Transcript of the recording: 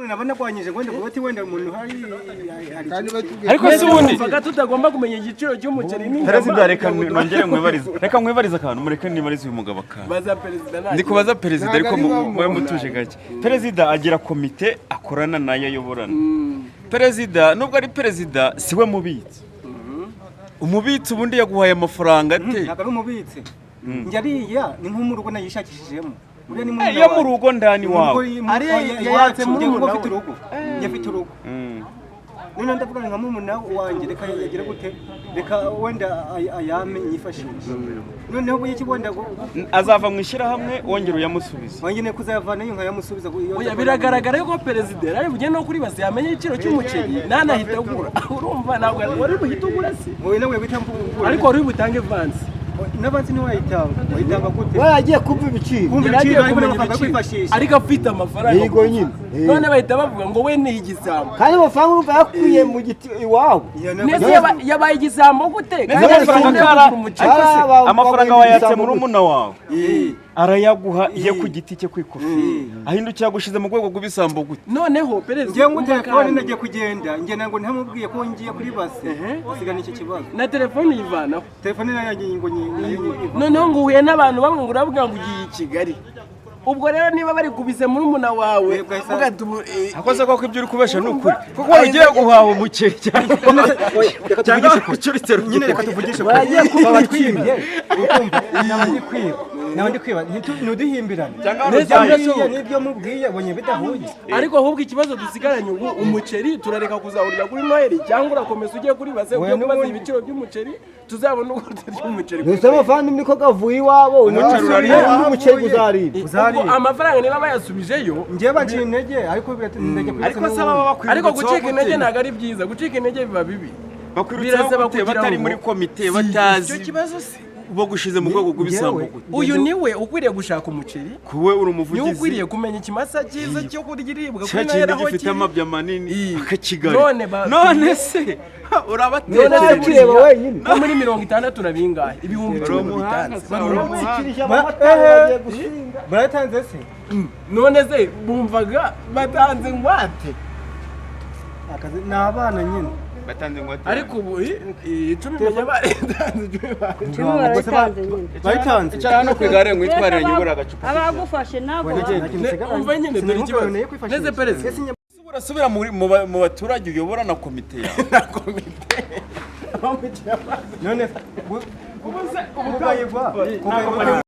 nabanagwanyije ngo ndaboti wenda umuntu hari ariko se ubundi tutagomba kumenya igiciro cy'umuceri ni perezida reka nongere nkwibariza akantu mureke nibarize uyu mugabo akantu baza perezida naje ndi kubaza perezida ariko mwe mutuje gake perezida agira komite akorana nayo ayoborana perezida nubwo ari perezida siwe mubitsi umubitsi ubundi yaguhaye amafaranga ate ntabwo ari umubitsi njariya ni nk'umurugo nayishakishijemo iyo mu rugo ndani wawe ari yatse muri urugo afite urugo yafite urugo none ndavuga nka mumuna wanjye reka yagira gute reka wenda ayame yifashisha noneho buye kibonda azava mu ishyirahamwe wongera uyamusubiza wangene kuzayavana yo nkayamusubiza oya biragaragara yuko perezida ari bugiye no kuri base yamenye igiciro cy'umuceri nanahita agura urumva ntabwo wari buhita ugura se wowe nawe bitamvugura ariko wari butange advance n'abanzi ni wayitanga gute wagiye kumva ibiciro ariko afite amafaranga yego nyine none bahita bavuga ngo we ni igisambo kandi amafaranga urumva yakuye mu giti iwabo nese yabaye igisambo gute amafaranga wayatse muri umuna wawe arayaguha iyo ku giti cye kwikofi ahindukira gushize mu rwego rw'ibisambo gute noneho perezida ngiye ngo telefone nagiye kugenda ngiye nango ntamubwiye ko ngiye kuri base usigana iki kibazo na telefone yivanaho telefone nayangiye ngo noneho ngo uhuye n'abantu bamwe ngo uravuga ngo ugiye i Kigali ubwo rero niba bari kubise muri umuna wawe akoze koko ibyo uri kubesha ni ukuri kuko ugiye guhaha umuceri cyangwa kucuritse nyine reka tuvugishe bagiye kuba twibye ukumva nabandi kwiba ntuduhimbirane cyangwa nibyo mubwiye bonye bidahuye ariko ahubwo ikibazo dusigaranye ubu umuceri turareka kuzahurira kuri Noheli cyangwa urakomeza ugiye kuri base ugiye kubaza ibiciro by'umuceri tuzabona uko umuceri gusa amafaranga niko gavuye iwabo n'umuceri uzarira amafaranga niba bayasubijeyo ngiye baciye intege ariko ariko saba bakwiriye ariko gucika intege ntago ari byiza gucika intege biba bibi bakwiriye batari muri komite batazi icyo kibazo se ubo gushize mu rwego rw'ibisambo uyu niwe ukwiriye gushaka umuceri kuwe uri umuvugizi niwe ukwiriye kumenya ikimasa cyiza cyo kurya iribwa kuri nayo aho gifite amabya manini akakigali none se urabatekereza wenyine no muri 60 na bingahe ibihumbi 10 baratanze se none se bumvaga batanze ngwate akazi n'abana nyine batanze ngwate ariko ubu 10 menya batanze cyara hano kwigare ngo itwarire nyugura agacupa abagufashe nabo umva nyine dore ikibazo neze perezida urasubira mu baturage uyobora na komite yawe na komite none ubu bwayigwa